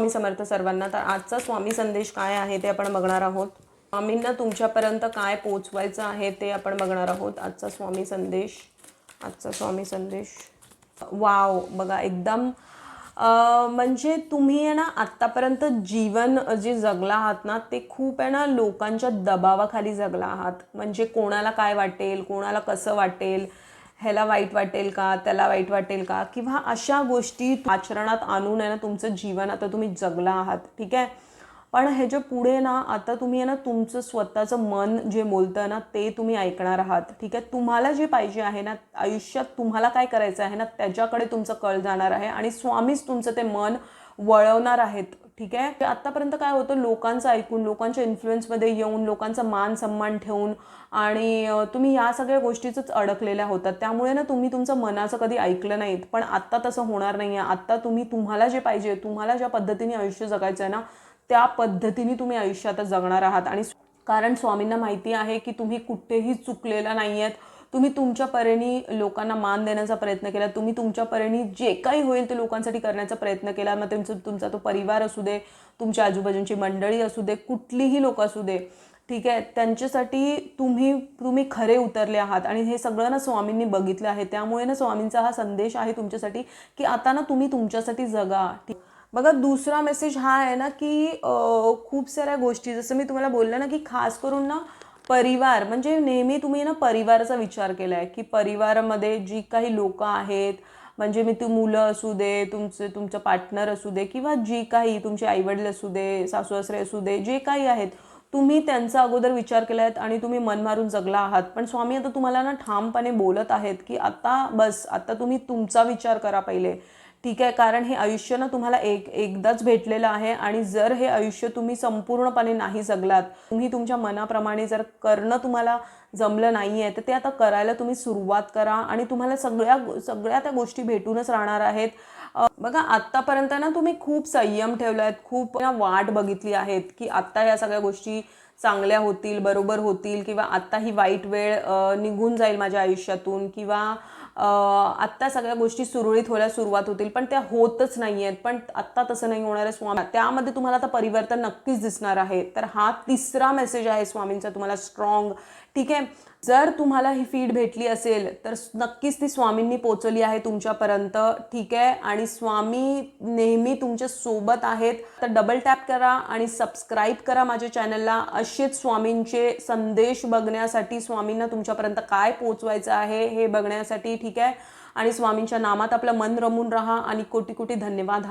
स्वामी समर्थ सर्वांना. तर आजचा स्वामी संदेश काय आहे ते आपण बघणार आहोत. स्वामींना तुमच्यापर्यंत काय पोचवायचं आहे ते आपण बघणार आहोत. आजचा स्वामी संदेश वाव बघा एकदम म्हणजे तुम्ही आहे ना आत्तापर्यंत जीवन जे जगला आहात ना ते खूप आहे ना लोकांच्या दबावाखाली जगला आहात. म्हणजे कोणाला काय वाटेल, कोणाला कसं वाटेल, ह्याला वाईट वाटेल का, त्याला वाईट वाटेल का, किंवा अशा गोष्टी आचरणात आणून आहे ना तुमचं जीवन आता तुम्ही जगला आहात. ठीक आहे. पण ह्याच्या पुढे ना आता तुम्ही आहे ना तुमचं स्वतःचं मन जे बोलतं ना ते तुम्ही ऐकणार आहात. ठीक आहे. तुम्हाला जे पाहिजे आहे ना आयुष्यात, तुम्हाला काय करायचं आहे ना त्याच्याकडे तुमचं कल जाणार आहे आणि स्वामीच तुमचं ते मन वळवणार आहेत. ठीक आहे. आतापर्यंत काय होतं, लोकांचं ऐकून, लोकांच्या इन्फ्लुएन्समध्ये येऊन, लोकांचा मान सन्मान ठेवून आणि तुम्ही या सगळ्या गोष्टीच अडकलेल्या होतात. त्यामुळे ना तुम्ही तुमचं मनाचं कधी ऐकलं नाहीत. पण आत्ता तसं होणार नाही आहे. आत्ता तुम्हाला जे पाहिजे, तुम्हाला ज्या पद्धतीने आयुष्य जगायचं आहे ना त्या पद्धतीने तुम्ही आयुष्यात जगणार आहात. आणि कारण स्वामींना माहिती आहे की तुम्ही कुठेही चुकलेला नाही आहेत. तुम्ही तुमच्या परीने लोकांना मान देण्याचा प्रयत्न केला, तुम्ही तुमच्या परीने जे काही होईल ते लोकांसाठी करण्याचा प्रयत्न केला. मग तुमचा तो परिवार असू दे, तुमच्या आजूबाजूची मंडळी असू दे, कुठलीही लोक असू दे. ठीक आहे. त्यांच्यासाठी तुम्ही खरे उतरले आहात आणि हे सगळं ना स्वामींनी बघितलं आहे. त्यामुळे ना स्वामींचा हा संदेश आहे तुमच्यासाठी की आता ना तुम्ही तुमच्यासाठी जगा. बघा दुसरा मेसेज हा आहे ना की खूप साऱ्या गोष्टी, जसं मी तुम्हाला बोललं ना की खास करून ना परिवार, म्हणजे नेहमी तुम्ही ना परिवाराचा विचार केला आहे की परिवारामध्ये जी काही लोक आहेत, म्हणजे मी ती मुलं असू दे, तुमचं पार्टनर असू दे, किंवा जी काही तुमचे आईवडील असू दे, सासू सासरे असू दे, जे काही आहेत तुम्ही त्यांचा अगोदर विचार केला आहेत आणि तुम्ही मन मारून जगला आहात. पण स्वामी आता तुम्हाला ना ठामपणे बोलत आहेत की आता बस, आता तुम्ही तुमचा विचार करा पहिले. ठीक आहे. कारण हे आयुष्य ना तुम्हाला एकदाच भेटलेलं आहे आणि जर हे आयुष्य तुम्ही संपूर्णपणे नाही जगलात, तुम्ही तुमच्या मनाप्रमाणे जर करणं तुम्हाला जमलं नाही आहे, तर ते आता करायला तुम्ही सुरुवात करा आणि तुम्हाला सगळ्या त्या गोष्टी भेटूनच राहणार आहेत. बघा आत्तापर्यंत ना तुम्ही खूप संयम ठेवला आहेत, खूप वाट बघितली आहेत की आत्ता या सगळ्या गोष्टी चांगल्या होतील, बरोबर होतील, किंवा आत्ता ही वाईट वेळ निघून जाईल माझ्या आयुष्यातून, किंवा आत्ता सगळ्या गोष्टी सुरळीत व्हायला सुरुवात होतील. पण त्या होतच नाही आहेत. पण आत्ता तसं नाही होणार आहे स्वामी. त्यामध्ये तुम्हाला आता परिवर्तन नक्कीच दिसणार आहे. तर हा तिसरा मेसेज आहे स्वामींचा तुम्हाला स्ट्रॉंग. ठीक आहे. जर तुम्हाला ही फीड भेटली असेल तर नक्कीच ती स्वामींनी पोचवली आहे तुमच्यापर्यंत. ठीक आहे. आणि स्वामी नेहमी तुमच्या सोबत आहेत. तर डबल टॅप करा आणि सबस्क्राईब करा माझ्या चॅनलला. असेच स्वामींचे संदेश बघण्यासाठी, स्वामींना तुमच्यापर्यंत काय पोचवायचं आहे हे बघण्यासाठी. ठीक आहे. आणि स्वामींच्या नामात आपलं मन रमून राहा आणि कोटी कोटी धन्यवाद.